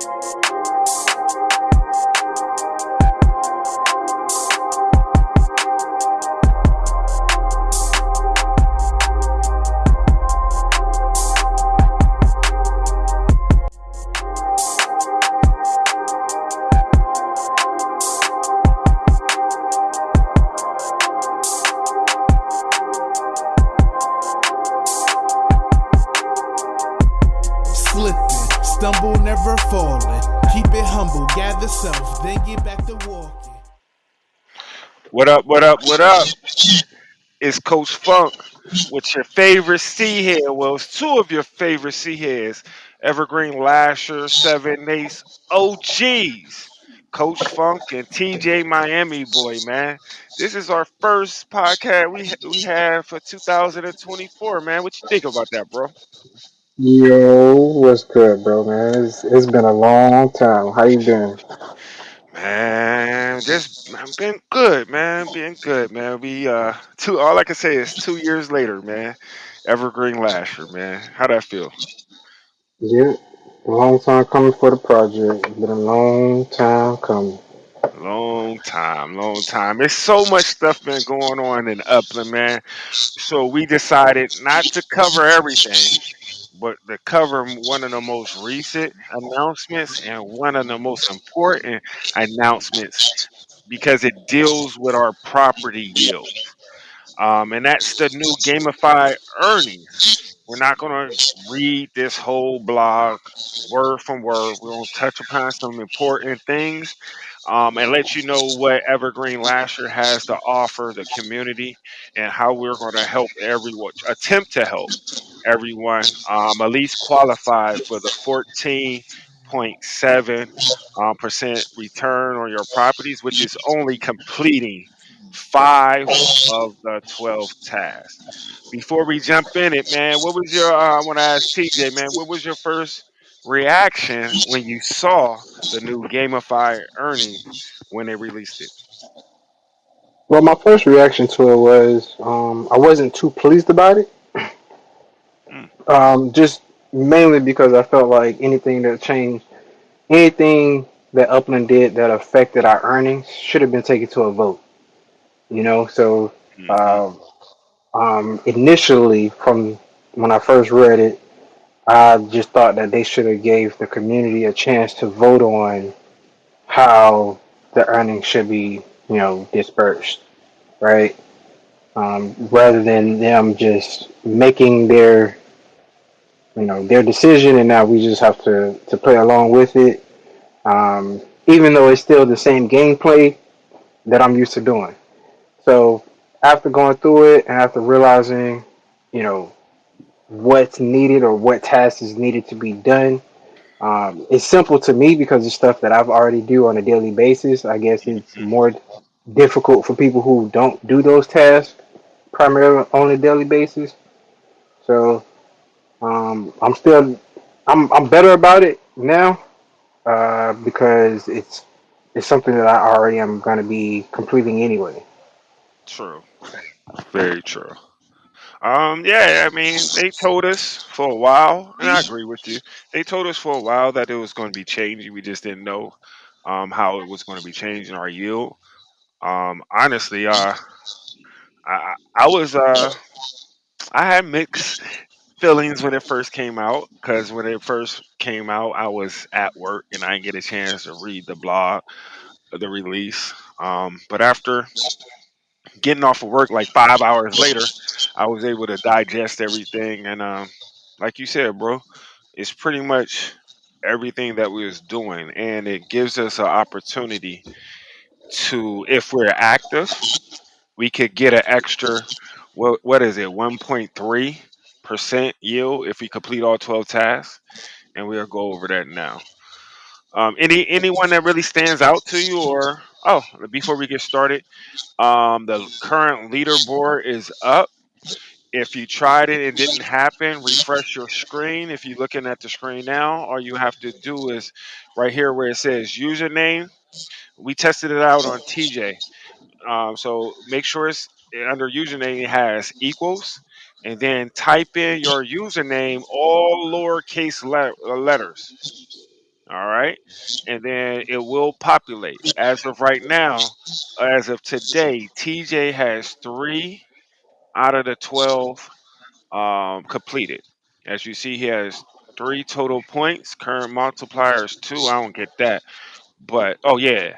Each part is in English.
Slipping, stumble, never falling. Keep it humble, gather self, then get back to walking. What up, what up, what up? It's Coach Funk with your favorite C head. Well, it's two of your favorite C heads. Evergreen Lahser, Seven Ace OGs. Coach Funk and TJ Miami boy, man. This is our first podcast we have for 2024, man. What you think about that, bro? Yo, what's good, bro, man? It's been a long time. How you been? Man, just man, been good, man. Been good, man. We two all I can say is 2 years later, man. Evergreen Lahser, man. How that feel? Yeah, a long time coming for the project. Been a long time coming. Long time, long time. There's so much stuff been going on in Upland, man. So we decided not to cover everything, but to cover one of the most recent announcements and one of the most important announcements because it deals with our property yield. And that's the new gamified earnings. We're not going to read this whole blog word from word. We're going to touch upon some important things and let you know what Evergreen Lasher has to offer the community and how we're going to help everyone, attempt to help everyone at least qualify for the 14.7 percent return on your properties, which is only completing five of the 12 tasks. Before we jump in it, man, what was your? I want to ask TJ, man, what was your first reaction when you saw the new gamified earning when they released it? Well, my first reaction to it was I wasn't too pleased about it. Mm, Just mainly because I felt like anything that changed, anything that Upland did that affected our earnings should have been taken to a vote. So mm-hmm, um, initially, from when I first read it, I just thought that they should have gave the community a chance to vote on how the earnings should be, dispersed, right? Rather than them just making their decision, and now we just have to play along with it. Even though it's still the same gameplay that I'm used to doing. So after going through it and after realizing, you know, what's needed or what tasks is needed to be done, it's simple to me because it's stuff that I've already do on a daily basis. I guess it's mm-hmm. more difficult for people who don't do those tasks primarily on a daily basis. So I'm still I'm better about it now because it's something that I already am going to be completing anyway. True, very true. Yeah, I mean, they told us for a while, and I agree with you. They told us for a while that it was going to be changing. We just didn't know how it was going to be changing our yield. Honestly, I was I had mixed feelings when it first came out because when it first came out, I was at work and I didn't get a chance to read the blog, the release. But after getting off of work like 5 hours later, I was able to digest everything. And like you said, bro, it's pretty much everything that we was doing, and it gives us an opportunity to, if we're active, we could get an extra. What is it? 1.3% yield if we complete all 12 tasks, and we'll go over that now. Anyone that really stands out to you, or before we get started, the current leaderboard is up. If you tried it and didn't happen, refresh your screen. If you're looking at the screen now, all you have to do is right here where it says username. We tested it out on TJ. So make sure it's under username it has equals, and then type in your username all lowercase letters. All right, and then it will populate. As of right now, as of today, TJ has 3 out of the 12 completed. As you see, he has 3 total points. Current multiplier is 2. I don't get that, but oh yeah,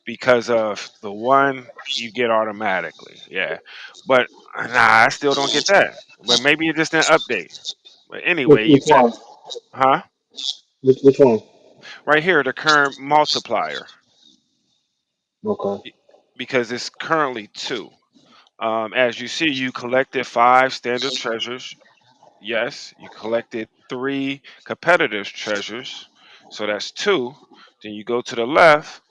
because of the one you get automatically. Yeah, but nah, I still don't get that. But maybe it just didn't update. But anyway, you Which got, one? huh? Which one? Right here, the current multiplier, Okay. because it's currently 2. As you see, you collected 5 standard treasures. Yes, you collected 3 competitors' treasures. So that's 2. Then you go to the left,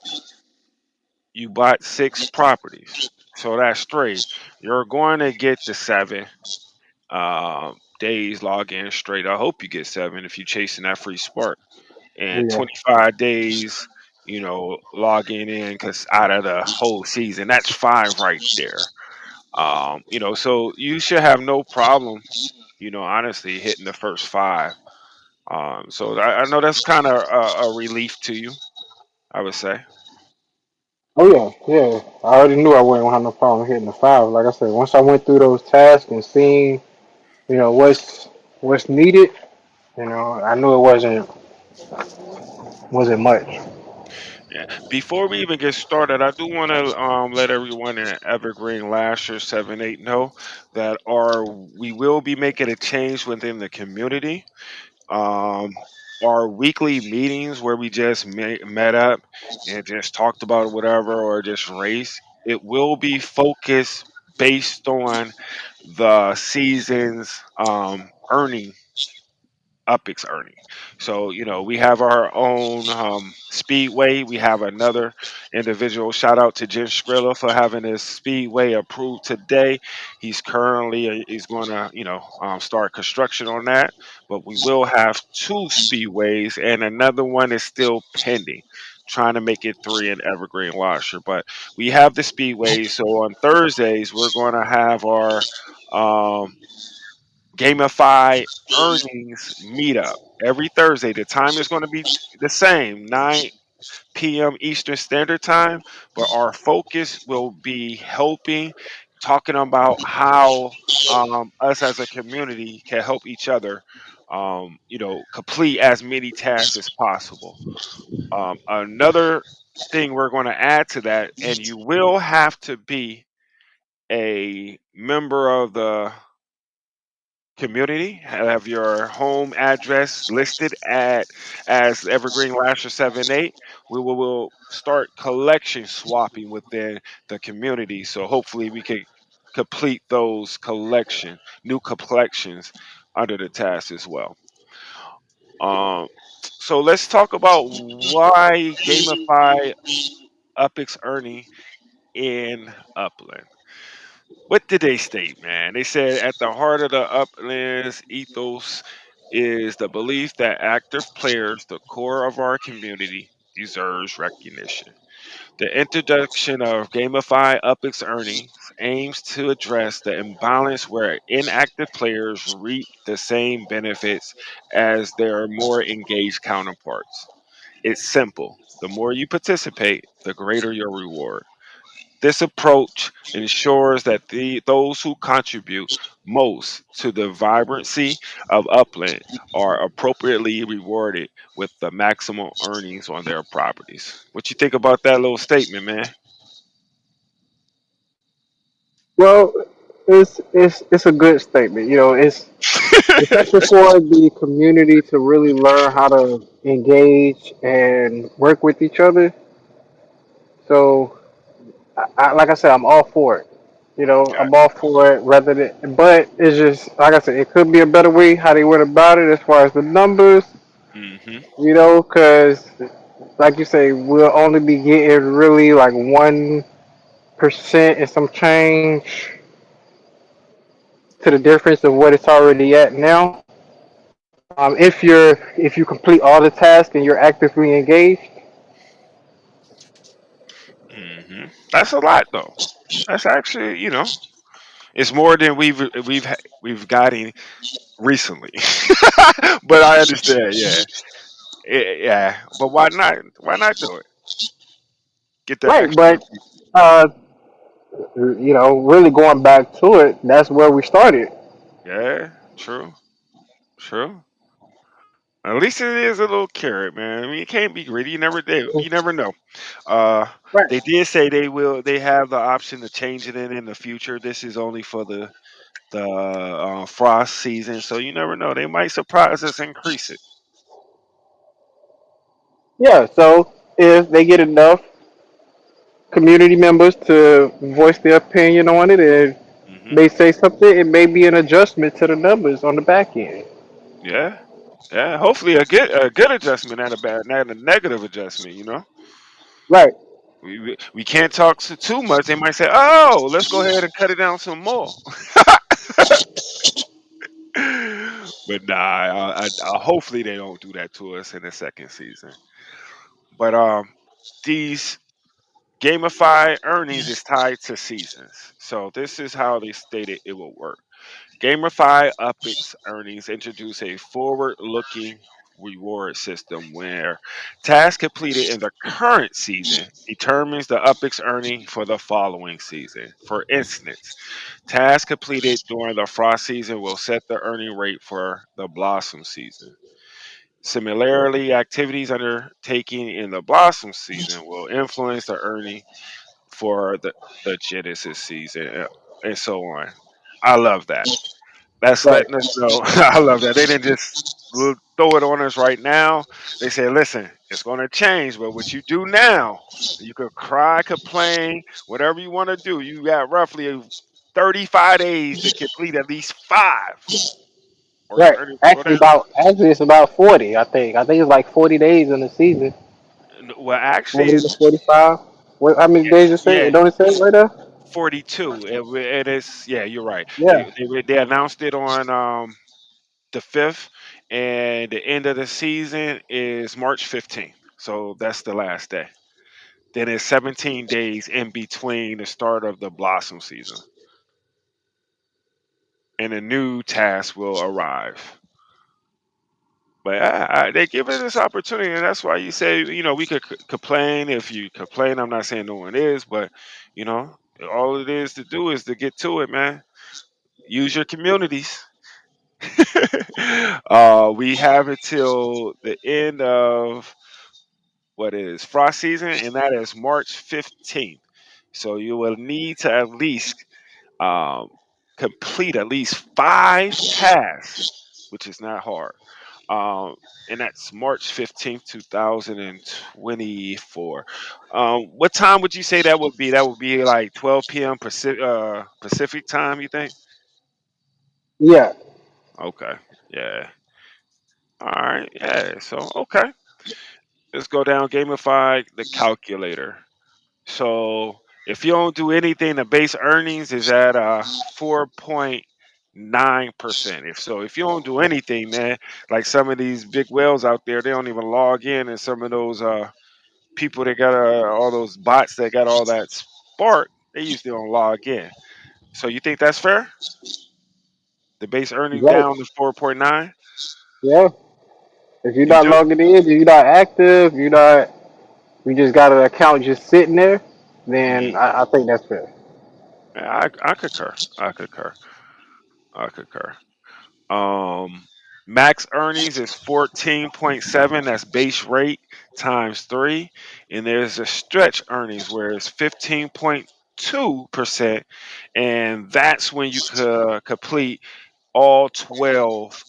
you bought 6 properties. So that's 3. You're going to get the 7 days login straight. I hope you get 7 if you're chasing that free spark. And Yeah. 25 days, logging in, because out of the whole season, that's 5 right there. So you should have no problem, honestly, hitting the first 5. So I know that's kind of a relief to you, I would say. Oh yeah, yeah. I already knew I wouldn't have no problem hitting the five. Like I said, once I went through those tasks and seen, what's needed, I knew it wasn't much. Yeah. Before we even get started, I do want to let everyone in Evergreen Lahser 7-8 know that we will be making a change within the community. Um, our weekly meetings where we just met up and just talked about whatever or just race, it will be focused based on the season's earning Upix earning. So, we have our own speedway. We have another individual. Shout out to Jen Skrilla for having his speedway approved today. He's going to, start construction on that. But we will have 2 speedways, and another one is still pending. Trying to make it 3 in Evergreen Washer. But we have the speedways. So on Thursdays, we're going to have our um, Gamified earnings meetup every Thursday. The time is going to be the same, 9 p.m. Eastern Standard Time, but our focus will be talking about how us as a community can help each other, complete as many tasks as possible. Another thing we're going to add to that, and you will have to be a member of the community, have your home address listed at as Evergreen Lasher 78. We will start collection swapping within the community. So hopefully we can complete those new collections under the task as well. Um, so let's talk about why gamify Upix earning in Upland. What did they state, man? They said at the heart of the Uplands ethos is the belief that active players, the core of our community, deserves recognition. The introduction of Gamify Upix Earnings aims to address the imbalance where inactive players reap the same benefits as their more engaged counterparts. It's simple. The more you participate, the greater your reward. This approach ensures that those who contribute most to the vibrancy of Upland are appropriately rewarded with the maximum earnings on their properties. What you think about that little statement, man? Well, it's a good statement. Especially for the community to really learn how to engage and work with each other. So, like I said, I'm all for it. Got I'm all for it. But it's just like I said, it could be a better way how they went about it as far as the numbers. hmm Because like you say, we'll only be getting really like 1% and some change to the difference of what it's already at now. If you complete all the tasks and you're actively engaged. That's a lot, though. That's actually, it's more than we've gotten recently. But I understand, yeah. Yeah, but why not? Why not do it? Get that Right, extra. but uh, really going back to it, that's where we started. Yeah, true, true. At least it is a little carrot, man. I mean, you can't be greedy. You never know. Uh, Right. they did say they will. They have the option to change it in the future. This is only for the frost season, so you never know. They might surprise us, and increase it. Yeah. So if they get enough community members to voice their opinion on it, and Hmm. they say something, it may be an adjustment to the numbers on the back end. Yeah, yeah. Hopefully, a good adjustment, not a negative adjustment. Right. We can't talk too much. They might say, "Oh, let's go ahead and cut it down some more." But nah, hopefully they don't do that to us in the second season. But these gamified earnings is tied to seasons. So this is how they stated it will work. Gamified Upix earnings introduce a forward-looking reward system where tasks completed in the current season determines the Upix earning for the following season. For instance, tasks completed during the frost season will set the earning rate for the blossom season. Similarly, activities undertaken in the blossom season will influence the earning for the Genesis season, and so on. I love that. That's Right. letting us know. I love that. They didn't just throw it on us right now. They said, listen, it's going to change, but what you do now, you could cry, complain, whatever you want to do. You got roughly 35 days to complete at least five, or your Right. earnings will go Actually, down. it's about 40. I think it's like 40 days in the season. Well, actually, 40 to 45. What? How many yeah, days it say? yeah, It don't it say right there? 42. It is, yeah, you're right. Yeah. They announced it on the 5th, and the end of the season is March 15th. So that's the last day. Then it's 17 days in between the start of the blossom season, and a new task will arrive. But they give us this opportunity, and that's why you say, we could complain. If you complain, I'm not saying no one is, but you know, all it is to do is to get to it, man. Use your communities. We have until the end of what is frost season, and that is March 15th. So you will need to at least um, complete at least five tasks, which is not hard. Um, and that's March 15th, 2024. What time would you say that would be? That would be like 12 p.m. Pacific time, you think? Yeah. Okay. Yeah. All right. Yeah. So, okay. Let's go down Gamified, the calculator. So if you don't do anything, the base earnings is at 4.9%. If you don't do anything, man, like some of these big whales out there, they don't even log in, and some of those people that got all those bots that got all that spark, they usually don't log in. So you think that's fair? The base earnings Right. down to 4.9. Yeah. If you're You not do? logging in, if you're not active, you just got an account just sitting there, Hmm. then I think that's fair. Yeah, I concur. I concur. I concur. Um, Max earnings is 14.7. That's base rate times three. And there's a stretch earnings where it's 15.2%. And that's when you could complete all 12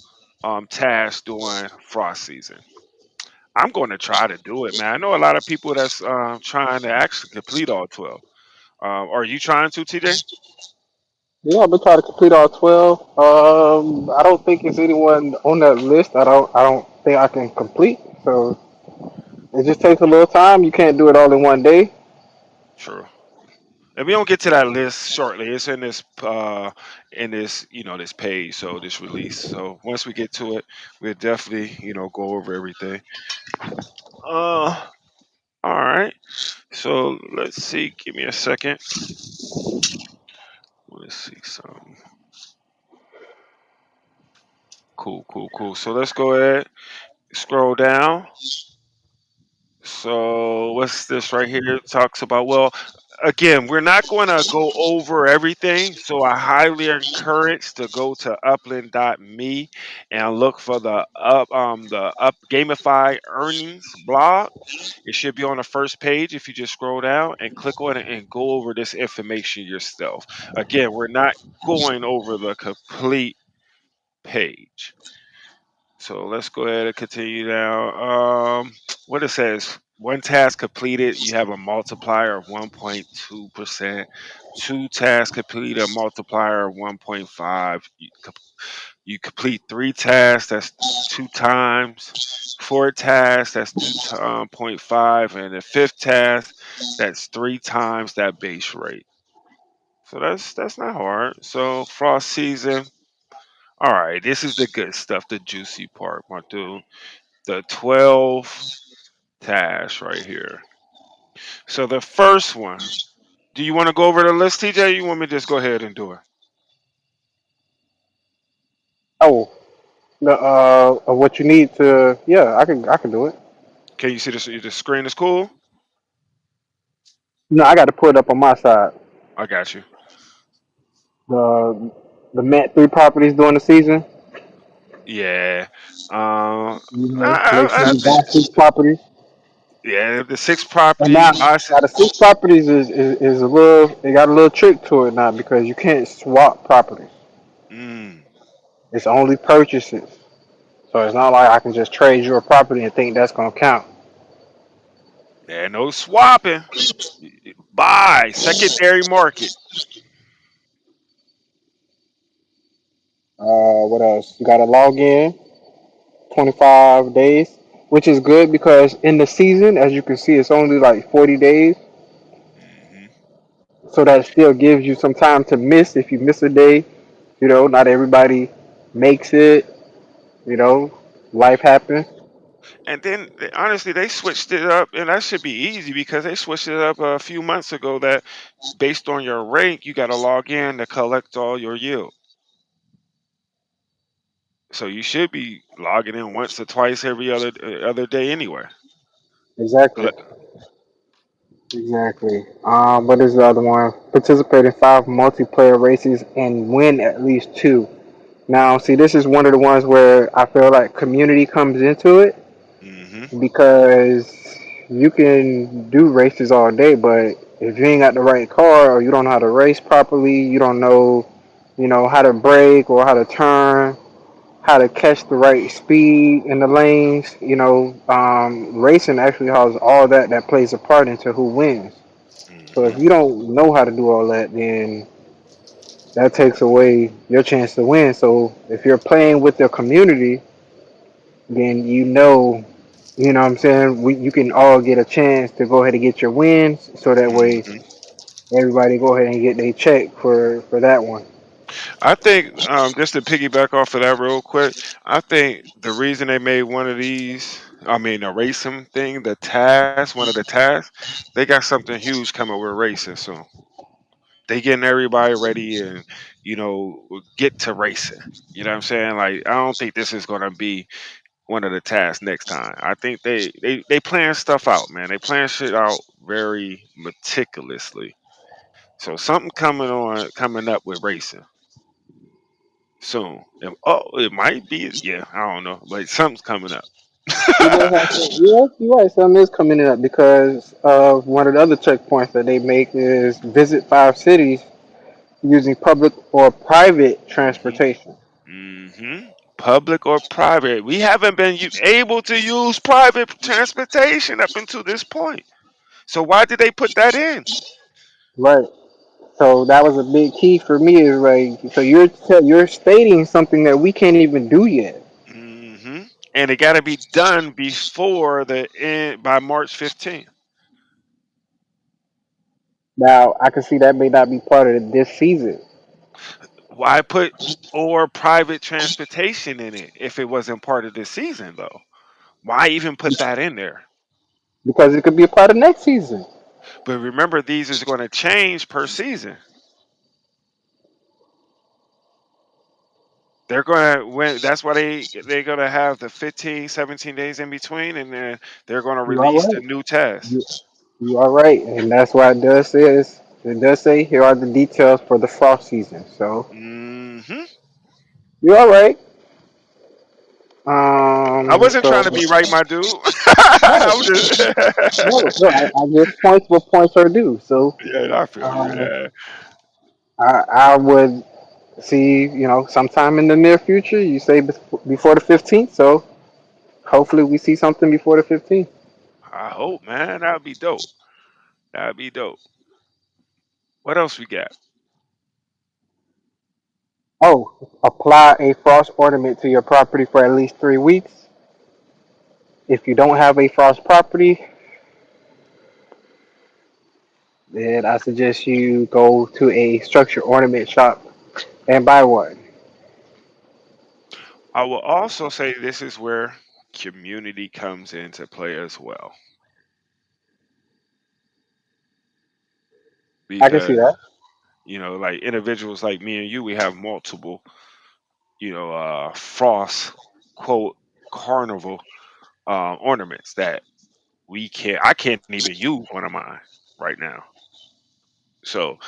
tasks during frost season. I'm going to try to do it, man. I know a lot of people that's trying to actually complete all 12. Are you trying to, TJ? Yeah, I've been trying to complete all 12. I don't think it's anyone on that list. I don't think I can complete. So it just takes a little time. You can't do it all in one day. True. And we don't get to that list shortly. It's in this this page, so this release. So once we get to it, we'll definitely go over everything. All right. So let's see. Give me a second. Let's see some. Cool, cool, cool. So let's go ahead. Scroll down. So what's this right here? It talks about, well, again, we're not going to go over everything. So I highly encourage to go to upland.me and look for the up Gamified earnings blog. It should be on the first page if you just scroll down and click on it and go over this information yourself. Again, we're not going over the complete page. So let's go ahead and continue now. What it says, one task completed, you have a multiplier of 1.2%. Two tasks completed, a multiplier of 1.5. You complete three tasks, that's two times. Four tasks, that's 2.5. And the fifth task, that's three times that base rate. So that's not hard. So frost season. All right, this is the good stuff, the juicy part, my dude. The 12 tasks right here. So the first one, do you want to go over the list, TJ? You want me to just go ahead and do it? Oh, the of what you need to. Yeah, I can do it. Can you see the screen is cool? No, I got to put it up on my side. I got you. The the Met three properties during the season. Yeah. You know, make sure I you think, buy six properties. yeah, the six And now, properties, I said, now the six properties is a little. They got a little trick to it now because you can't swap properties. mm, It's only purchases. So it's not like I can just trade your property and think that's gonna count. yeah, no swapping. Buy, secondary market. What else? You got to log in 25 days, which is good because in the season, as you can see, it's only like 40 days. Hmm. So that still gives you some time to miss if you miss a day. You know, not everybody makes it. You know, life happens. And then honestly, they switched it up, and that should be easy because they switched it up a few months ago. That based on your rank, you got to log in to collect all your yield. So you should be logging in once or twice every other day anyway. Exactly. Collect- Exactly. What is the other one? Participate in five multiplayer races and win at least two. Now, see, this is one of the ones where I feel like community comes into it Mm-hmm. because you can do races all day, but if you ain't got the right car or you don't know how to race properly, you don't know, how to brake or how to turn, how to catch the right speed in the lanes, racing actually has all that plays a part into who wins. So Mm-hmm. if you don't know how to do all that, then that takes away your chance to win. So if you're playing with the community, then you know what I'm saying, you can all get a chance to go ahead and get your wins. So that way, Mm-hmm. everybody go ahead and get their check for that one. I think just to piggyback off of that real quick, I think the reason they made one of these, I mean, a racing thing, the task, one of the tasks, they got something huge coming with racing soon. They getting everybody ready and get to racing. You know what I'm saying? Like I don't think this is gonna be one of the tasks next time. I think they plan stuff out, man. They plan shit out very meticulously. So something coming up with racing soon. It might be, yeah, I don't know, but something's coming up. You may have to, yeah, you're right. Something is coming up because one of the other checkpoints that they make is visit five cities using public or private Hmm. transportation. Hmm. Public or private? We haven't been able to use private transportation up until this point. So why did they put that in? Right. So that was a big key for me. Is like, so you're stating something that we can't even do yet. Hmm. And it got to be done before the end by March 15th. Now I can see that may not be part of this season Why put or private transportation in it if it wasn't part of the season though? Why even put that in there? because it could be a part of next season. But remember, these is going to change per season. They're gonna when that's why they're gonna have the 15, 17 days in between, and then they're gonna You are release the right. new test. You, you are right, and that's why it does say here are the details for the frost season. So Hmm. you are right. I wasn't So trying to be right, my dude. no, I'm no, just no. I give points where points are due. So yeah, I feel you. um, Yeah. I would see, sometime in the near future. You say before the 15th, so hopefully we see something before the 15th. I hope, man. That'd be dope. That'd be dope. What else we got? Oh, apply a frost ornament to your property for at least 3 weeks. If you don't have a frost property, then I suggest you go to a structure ornament shop and buy one. I will also say this is where community comes into play as well, I can see because that. like individuals like me and you, we have multiple, frost quote carnival ornaments that I can't even use one of mine right now. So,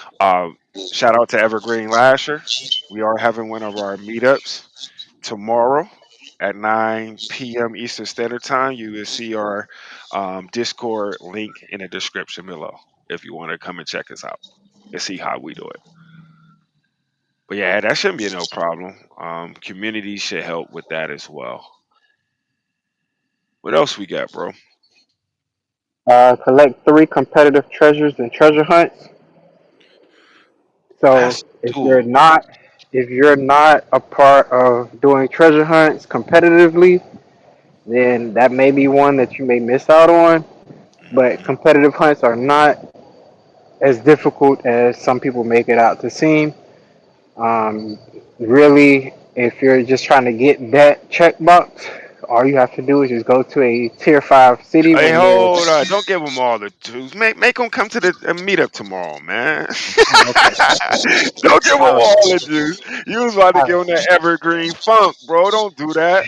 shout out to Evergreen Lahser. We are having one of our meetups tomorrow at 9 p.m. Eastern Standard Time. You will see our Discord link in the description below if you want to come and check us out and see how we do it. But yeah, that shouldn't be no problem. Community should help with that as well. What else we got, bro? Collect 3 competitive treasures and treasure hunts. So That's doable. if you're not a part of doing treasure hunts competitively, then that may be one that you may miss out on. But Hmm. competitive hunts are not as difficult as some people make it out to seem. Um, Really, if you're just trying to get that checkbox, all you have to do is just go to a tier 5 city Hey, when there's. hold on! Don't give them all the juice. Make them come to the meetup tomorrow, man. Oh, okay. Don't give them All all right. the juice. You was about to All give right. them that evergreen funk, bro. Don't do that.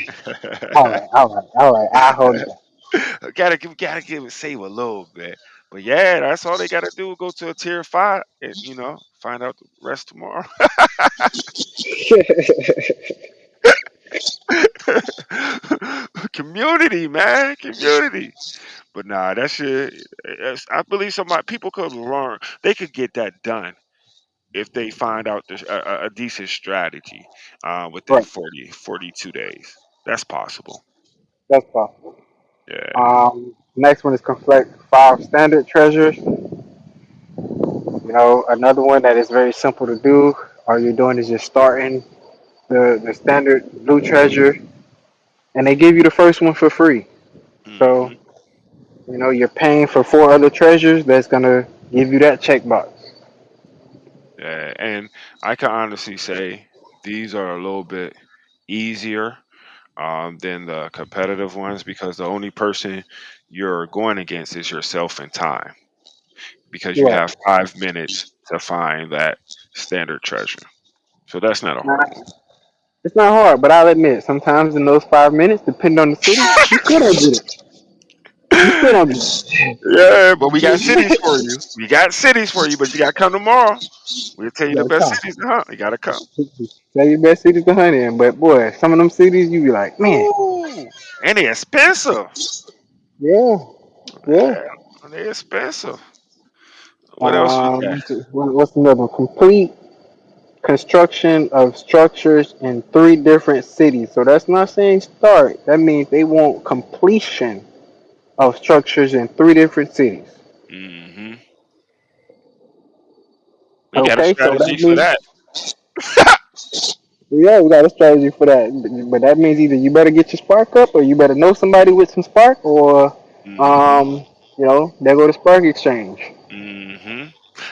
All right. All right. All right. I hold it. Gotta give it save a little bit. But yeah, that's all they gotta do. Go to a tier 5 and find out the rest tomorrow. Community, man, community. But nah, that shit. I believe somebody people could learn. They could get that done if they find out a decent strategy within Right. 42 days. That's possible. That's possible. Yeah. Next one is collect 5 standard treasures. Another one that is very simple to do. All you're doing is just starting the standard blue treasure, and they give you the first one for free. So, Hmm. you're paying for 4 other treasures that's gonna give you that checkbox. Yeah, and I can honestly say these are a little bit easier than the competitive ones because the only person you're going against is yourself in time because you Right. have 5 minutes to find that standard treasure. So that's not a Now, hard one. it's not hard, but I'll admit, sometimes in those 5 minutes, depending on the city, you still don't get it. You still don't get Yeah, but we got cities it. for you. We got cities for you, but you got to come tomorrow. We'll tell you You the gotta best come. cities to hunt. You got to come. Tell your best cities to hunt in, but boy, some of them cities, you be like, man, Ooh, and they expensive. yeah, yeah. Yeah, they expensive. What else we got? What's another one? Complete construction of structures in 3 different cities. So that's not saying start. That means they want completion of structures in 3 different cities. Hmm. We got a Okay, so strategy that for means that. yeah, we got a strategy for that. But that means either you better get your spark up, or you better know somebody with some spark, or Hmm. um, there go the spark exchange. Hmm.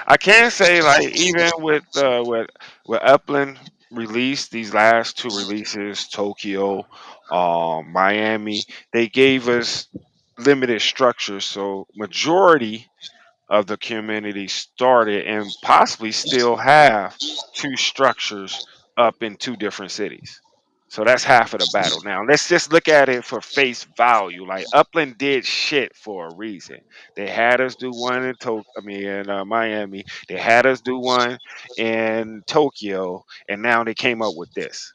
I can say like even with Upland released these last two releases, Tokyo, Miami, they gave us limited structures, so majority of the community started and possibly still have two structures up in two different cities. So that's half of the battle. Now let's just look at it for face value. Like Upland did shit for a reason. They had us do one in Miami. They had us do one in Tokyo, and now they came up with this.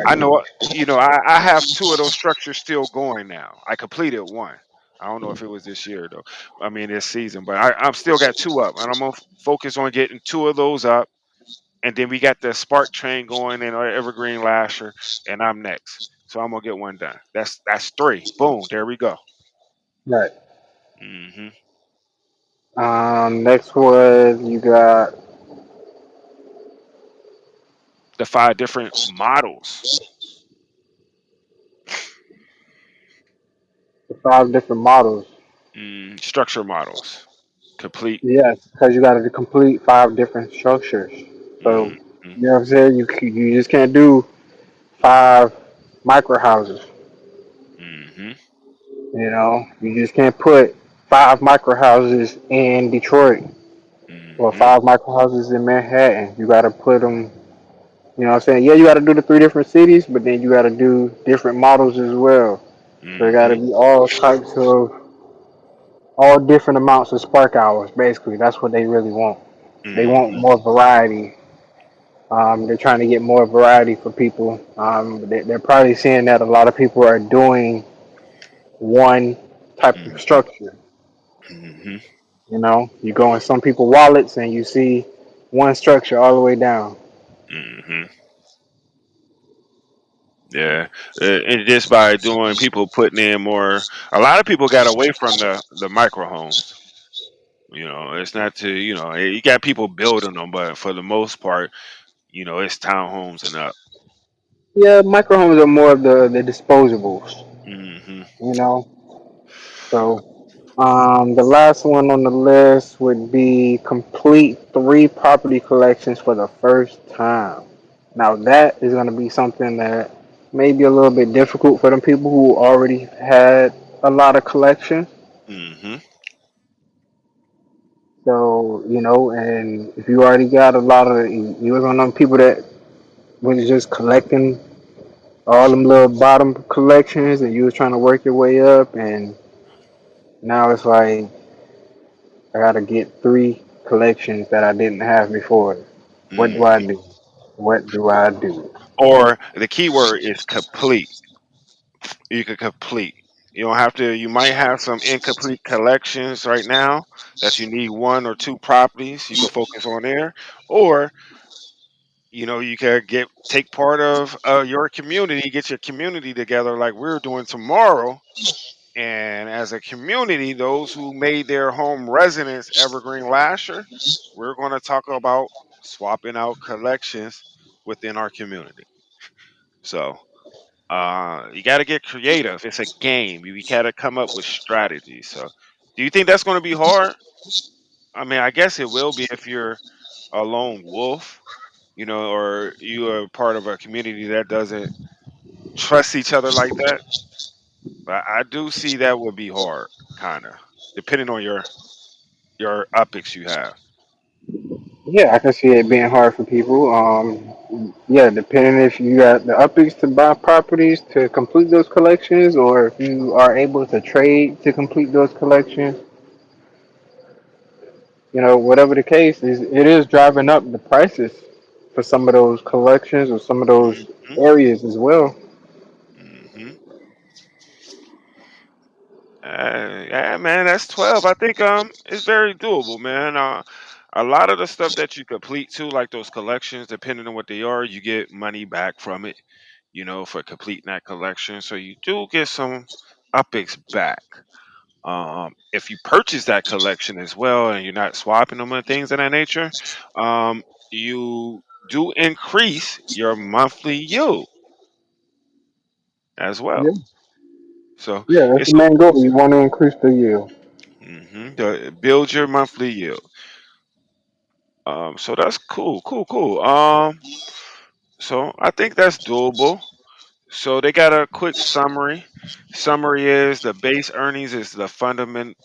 I Right. know, I have two of those structures still going now. I completed one. I don't know if it was this year though. I mean this season, but I'm still got two up, and I'm gonna focus on getting two of those up, and then we got the Spark train going in Evergreen Lahser, and I'm next. So I'm gonna get one done. That's three. Boom, there we go. Right. Hmm. Next was you got The five different models, the 5 different models. structure models, complete. Yes, because you got to complete 5 different structures. So Hmm. you know what I'm saying. You just can't do 5 micro houses. Hmm. You know, you just can't put 5 micro houses in Detroit or Hmm. 5 micro houses in Manhattan. You got to put them. You know what I'm saying? Yeah, you got to do the 3 different cities, but then you got to do different models as well. So it got to Hmm. be all different amounts of spark hours. Basically, that's what they really want. They want Hmm. more variety. They're trying to get more variety for people. They're probably seeing that a lot of people are doing one type of Hmm. structure. Hmm. You know, you go in some people wallets and you see one structure all the way down. Hmm. Yeah, and just by doing people putting in more, a lot of people got away from the micro homes. It's not to you got people building them, but for the most part, it's townhomes and up. Yeah, micro homes are more of the disposables. Hmm. You know, so the last one on the list would be complete 3 property collections for the first time. Now that is going to be something that may be a little bit difficult for them people who already had a lot of collections. Hmm. So you know, and if you already got a lot of, you was one of them people that was just collecting all them little bottom collections, and you was trying to work your way up, and now it's like I got to get 3 collections that I didn't have before. What do I Hmm. do? What do I do? Or the key word is complete. You can complete. You don't have to. You might have some incomplete collections right now that you need one or two properties. You can focus on there, or you can get take part of your community, get your community together like we're doing tomorrow. And as a community, those who made their home residence Evergreen Lasher, we're going to talk about swapping out collections within our community. So you got to get creative. It's a game. You got to come up with strategies. So do you think that's going to be hard? I mean, I guess it will be if you're a lone wolf, or you are part of a community that doesn't trust each other like that. But I do see that would be hard, kind of, depending on your epics you have. Yeah, I can see it being hard for people. Yeah, depending if you got the uppies to buy properties to complete those collections, or if you are able to trade to complete those collections. You know, whatever the case is, it is driving up the prices for some of those collections or some of those Hmm. areas as well. Hmm. Yeah, man, that's 12. I think it's very doable, man. A lot of the stuff that you complete too, like those collections, depending on what they are, you get money back from it, for completing that collection. So you do get some upics back. If you purchase that collection as well and you're not swapping them and things of that nature, you do increase your monthly yield as well. Yeah, So yeah, that's it's the main goal. You want to increase the yield. build your monthly yield. So that's cool, cool, cool. So I think that's doable. So they got a quick summary. Summary is the base earnings is the fundament.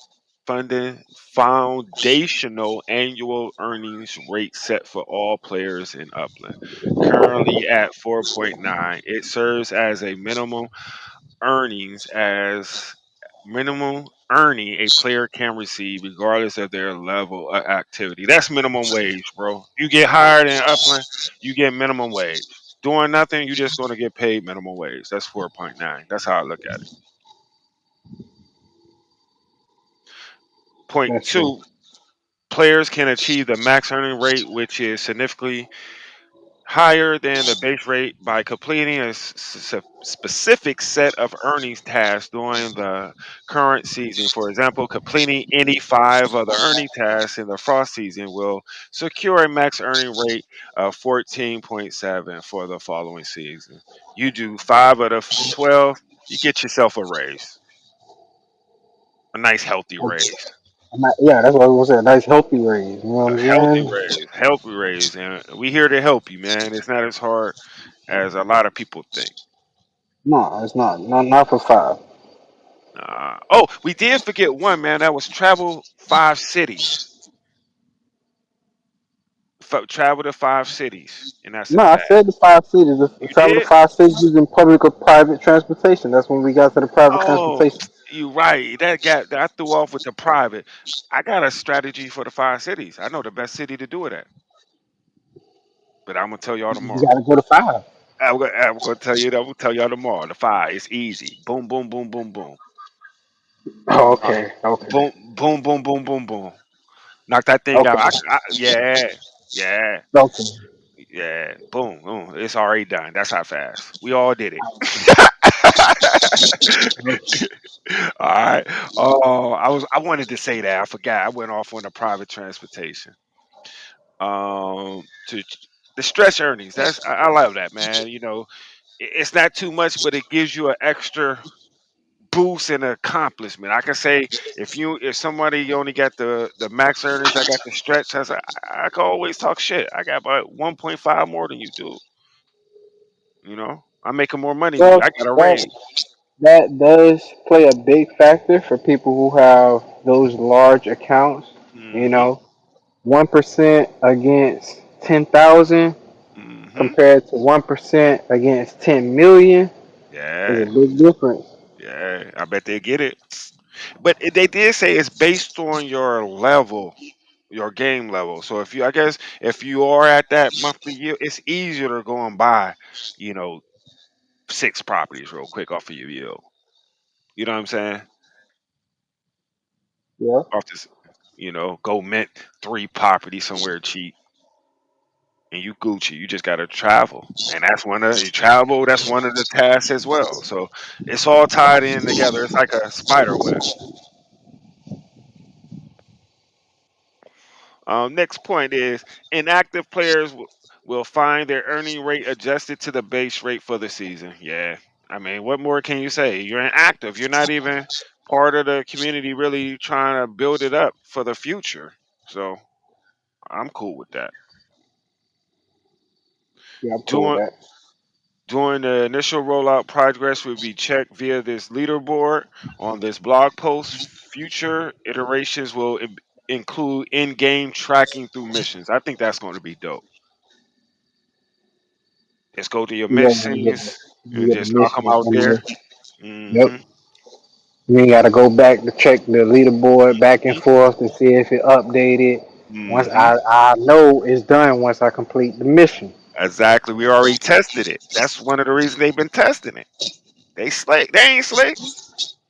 funding foundational annual earnings rate set for all players in Upland. Currently at 4.9, it serves as a earnings as minimum earning a player can receive regardless of their level of activity. That's minimum wage, bro. You get hired in Upland, you get minimum wage. Doing nothing, you're just going to get paid minimum wage. That's 4.9. That's how I look at it. Point That's true. two, players can achieve the max earning rate, which is significantly higher than the base rate by completing a specific set of earnings tasks during the current season. For example, completing any five of the earning tasks in the frost season will secure a max earning rate of 14.7 for the following season. You do five of the 12, you get yourself a raise, a nice healthy raise. Yeah, that's what I was saying. A nice healthy raise. You know what A I'm healthy saying? raise, healthy raise, and we here to help you, man. It's not as hard as a lot of people think. No, it's not. Not for five. Oh, we did forget one, man. That was travel 5 cities. Travel to 5 cities, and that's a No, I task. said the five cities. The You travel to did? five cities using public or private transportation. That's when we got to the private Oh, transportation. you right. I threw off with the private. I got a strategy for the 5 cities. I know the best city to do it at, but I'm gonna tell y'all You tomorrow. got to go to five. I'm gonna tell you. I'm gonna tell y'all tomorrow. The five. It's easy. Boom, boom, boom, boom, boom. Oh, Uh, okay, okay, boom, boom, boom, boom, boom, boom. Knock that thing out. okay, Yeah, yeah. okay. Yeah, boom, boom. It's already done. That's how fast. We all did it. All right. Oh, I wanted to say that. I forgot. I went off on the private transportation. To the stretch earnings. I love that, man. It's not too much, but it gives you an extra boost and accomplishment. I can say if somebody only got the max earnings, I got the stretch. I can always talk shit. I got about 1.5 more than you do. I'm making more money than you. Well, I got a that raise. that does play a big factor for people who have those large accounts. You Hmm. know, 1% against 10,000 Hmm. compared to 1% against 10 million is a Yeah. big difference. Yeah. I bet they get it. But they did say it's based on your level, your game level. So I guess if you are at that monthly yield, it's easier to go and buy, you know, 6 properties real quick off of your yield. You know what I'm saying? Yeah. Off this, go mint 3 properties somewhere cheap and you Gucci. You just gotta travel. And that's one of you travel, that's one of the tasks as well. So it's all tied in together. It's like a spider web. Next point is inactive players will find their earning rate adjusted to the base rate for the season. Yeah. I mean, what more can you say? You're inactive. You're not even part of the community really trying to build it up for the future. So I'm cool with that. Yeah, I'm cool with Doing that. During the initial rollout, progress will be checked via this leaderboard on this blog post. Future iterations will include in-game tracking through missions. I think that's going to be dope. Just go to your You gotta get missions you and get the just knock them mission out from there. there. Yep. Hmm. You ain't gotta go back to check the leaderboard back and Hmm. forth to see if it updated. Once Hmm. I know it's done once I complete the mission. Exactly. We already tested it. That's one of the reasons they've been testing it. They slick. They ain't slick.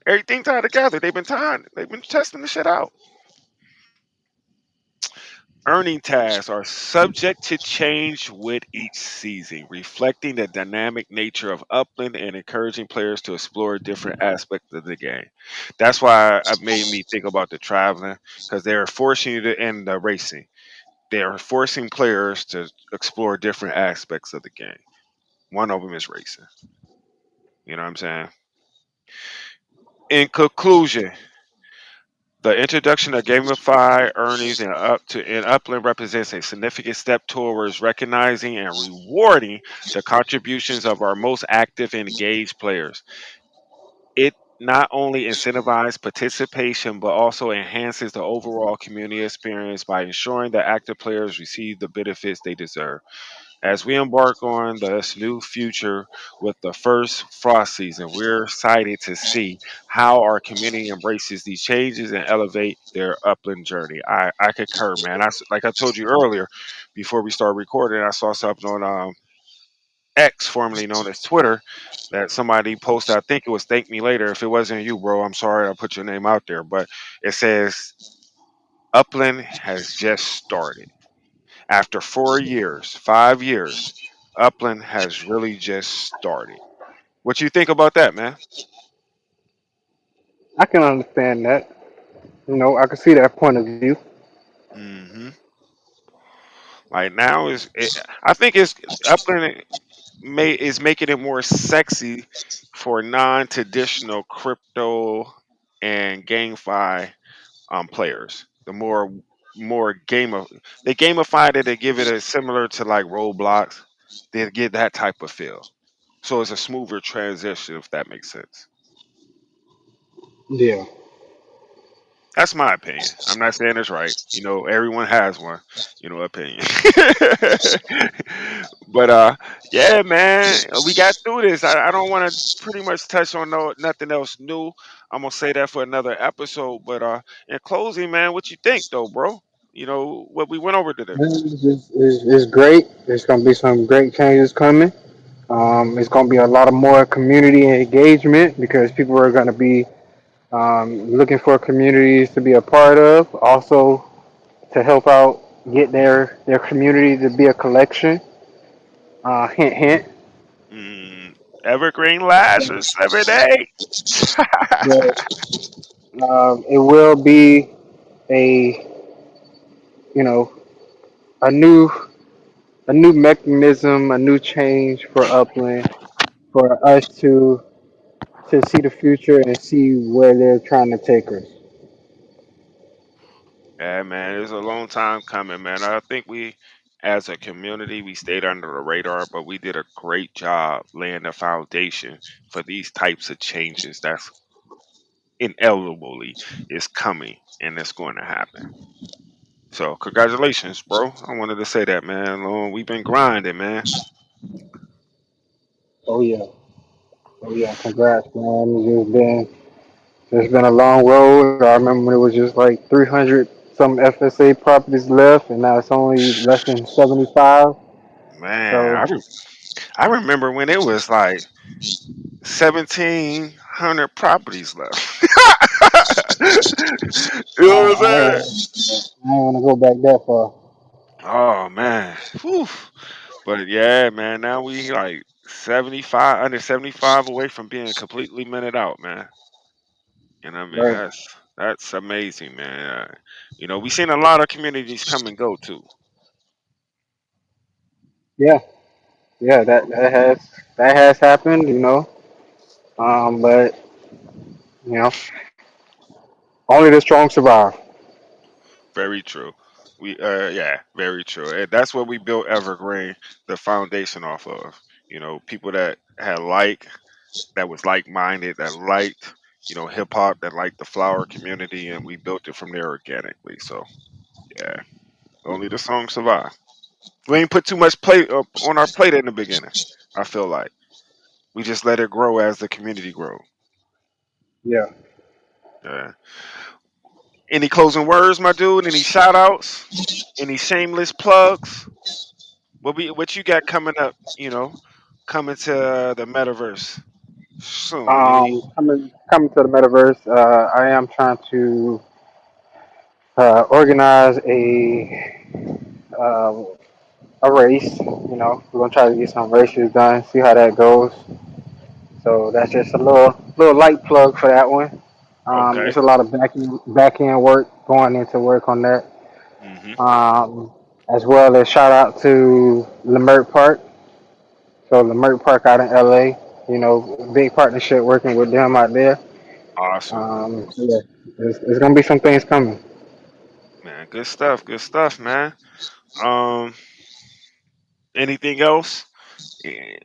Everything tied together. They've been tying. They've been testing the shit out. Earning tasks are subject to change with each season, reflecting the dynamic nature of Upland and encouraging players to explore different aspects of the game. That's why it made me think about the traveling because they're forcing you to end the racing. They are forcing players to explore different aspects of the game. One of them is racing. You know what I'm saying? In conclusion, the introduction of Gamified earnings in Upland represents a significant step towards recognizing and rewarding the contributions of our most active and engaged players. It not only incentivizes participation but also enhances the overall community experience by ensuring that active players receive the benefits they deserve. As we embark on this new future with the first frost season, we're excited to see how our community embraces these changes and elevate their upland journey. I concur, man. Like I told you earlier, before we start recording, I saw something on X, formerly known as Twitter, that somebody posted. I think it was "Thank Me Later." If it wasn't you, bro, I'm sorry I put your name out there, but it says Upland has just started. After 4 years, 5 years, Upland has really just started. What you think about that, man? I can understand that. I can see that point of view. Hmm. Like now I think it's Upland is making it more sexy for non-traditional crypto and GameFi players. The more they gamified it to give it a similar to like Roblox. They get that type of feel. So it's a smoother transition, if that makes sense. Yeah. That's my opinion. I'm not saying it's right. Everyone has one, opinion. But yeah, man, we got through this. I don't want to pretty much touch on nothing else new. I'm gonna say that for another episode. But in closing, man, what you think though, bro? What we went over today. It's great. There's going to be some great changes coming. It's going to be a lot of more community engagement because people are going to be looking for communities to be a part of. Also, to help out get their community to be a collection. Hint, hint. Mm, Evergreen Lahser 7-8. But it will be a you know a new mechanism, a new change for Upland for us to see the future and see where they're trying to take us. Yeah, man, it's a long time coming, man. I think as a community, we stayed under the radar, but we did a great job laying the foundation for these types of changes. That's inevitably is coming and it's going to happen. So, congratulations, bro. I wanted to say that, man. We've been grinding, man. Oh yeah, oh yeah. Congrats, man. It's been a long road. I remember when it was just like 300 some FSA properties left, and now it's only less than 75. Man, So I remember when it was like 1,700 properties left. You know what I'm saying? I don't want to go back that far. Oh man. Whew. But yeah, man, now we like 75 under 75 away from being completely minted out, man. And I mean Right. that's amazing, man. We seen a lot of communities come and go too. Yeah, yeah. That has happened. But you know, only the strong survive. Very true. Yeah, very true. And that's what we built Evergreen, the foundation off of. People that was like minded, that liked, hip hop, that liked the flower community, and we built it from there organically. So yeah, only the song survive. We ain't put too much plate up on our plate in the beginning. I feel like we just let it grow as the community grow. Yeah. Yeah. Any closing words, my dude? Any shout outs? Any shameless plugs? What you got coming up? Coming to the metaverse soon. Coming to the metaverse. I am trying to organize uh, a race. We're gonna try to get some races done. See how that goes. So that's just a little light plug for that one. Okay. There's a lot of back end work going into work on that. Hmm. As well as shout out to Lemert Park. So Lemert Park out in LA. Big partnership working with them out there. Awesome, So yeah, there's gonna be some things coming. man. Good stuff. Good stuff, man. Um, Anything else? Eh,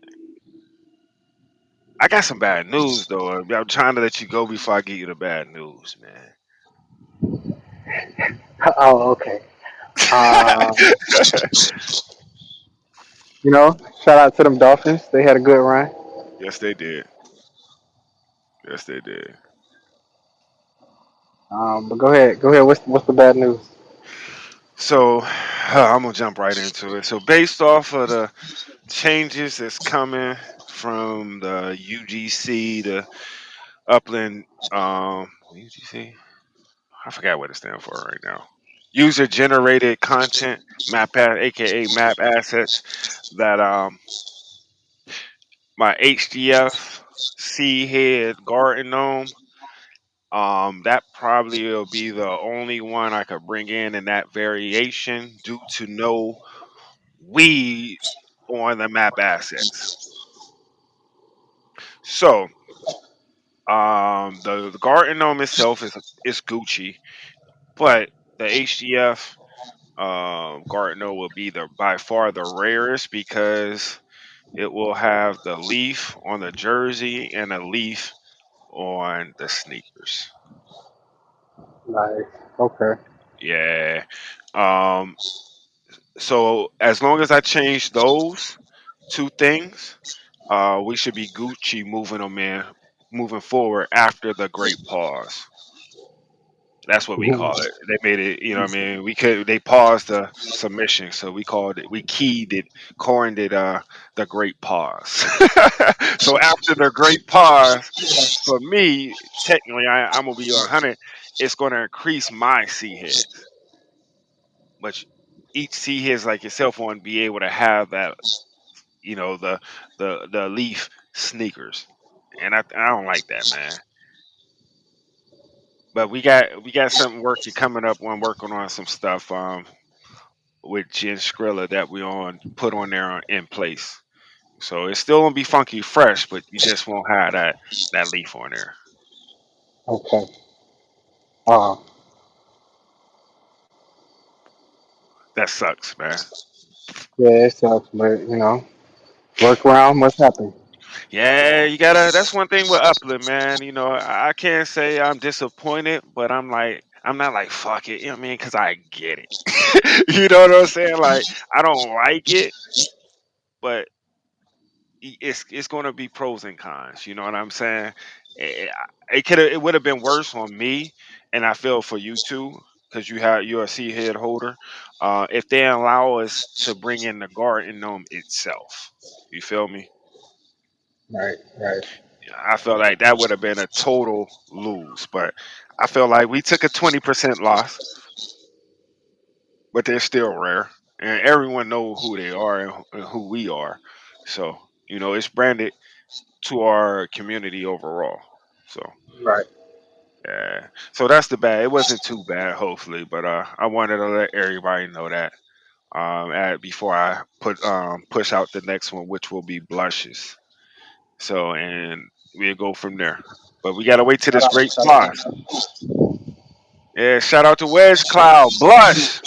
I got some bad news though. I'm trying to let you go before I get you the bad news, man. Oh, okay. Um, shout out to them Dolphins. They had a good run. Yes, they did. Yes, they did. But go ahead. Go ahead. What's the bad news? So I'm gonna jump right into it. So based off of the changes that's coming from the UGC, the Upland, UGC. I forgot what it stands for right now. User generated content aka map assets that my HDF Seedhead garden gnome. That probably will be the only one I could bring in that variation due to no weed on the map assets. So, the garden gnome itself is Gucci, but the HDF garden gnome will be the by far the rarest because it will have the leaf on the jersey and a leaf on the sneakers. Nice. Okay. Yeah. Um, so as long as I change those two things, we should be Gucci moving them in, moving forward after the great pause. That's what we call it. They made it, you know what I mean? They paused the submission, so we keyed it, coined it the great pause. So after the great pause, for me, technically I'm gonna be 100, it's gonna increase my C heads. But each C heads like yourself won't be able to have that, the leaf sneakers. And I don't like that, man. But we got something working coming up when working on some stuff with Jen Skrilla that we on put on there in place. So it's still gonna be funky fresh, but you just won't have that leaf on there. Okay. Uh, That sucks, man. yeah, it sucks, but work around what's happening. Yeah, you gotta. That's one thing with Upland, man. I can't say I'm disappointed, but I'm not like fuck it. You know what I mean? Because I get it. You know what I'm saying? Like I don't like it, but it's going to be pros and cons. You know what I'm saying? It would have been worse on me, and I feel for you too because you're a C head holder. If they allow us to bring in the garden gnome itself, you feel me? Right. Right. I felt like that would have been a total lose, but I feel like we took a 20% loss, but they're still rare, and everyone know who they are and who we are. So it's branded to our community overall. So Right. yeah, so that's the bad. It wasn't too bad, hopefully, but I wanted to let everybody know that before I push out the next one, which will be blushes. So and we'll go from there. But we gotta wait till Shout this out. great Shout pause. out. Yeah, shout out to Wedge Cloud, blush,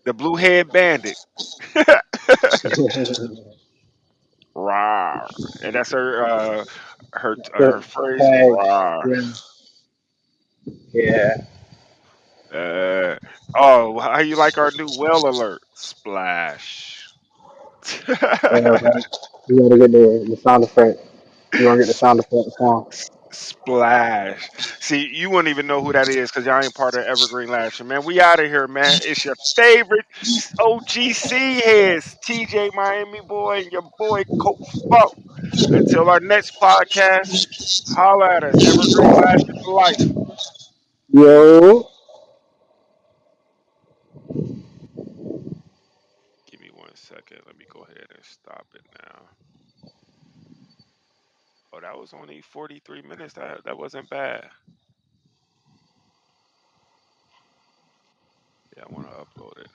the blue head bandit. Rawr. And that's her phrase. Tag. Rawr. Yeah. Yeah. Uh, oh, how you like our new well alert? Splash. Yeah. Right. You gotta get the sound effect. You want to get the sound effect song. Splash. See, you wouldn't even know who that is because y'all ain't part of Evergreen Lahser, man. We out of here, man. It's your favorite OG Seedheadz, TJ Miami boy, and your boy Coach Fo. Until our next podcast, holla at us. Evergreen Lahser for life. Yo. Give me 1 second. Let me go ahead and stop it now. Oh, that was only 43 minutes. That wasn't bad. Yeah, I want to upload it.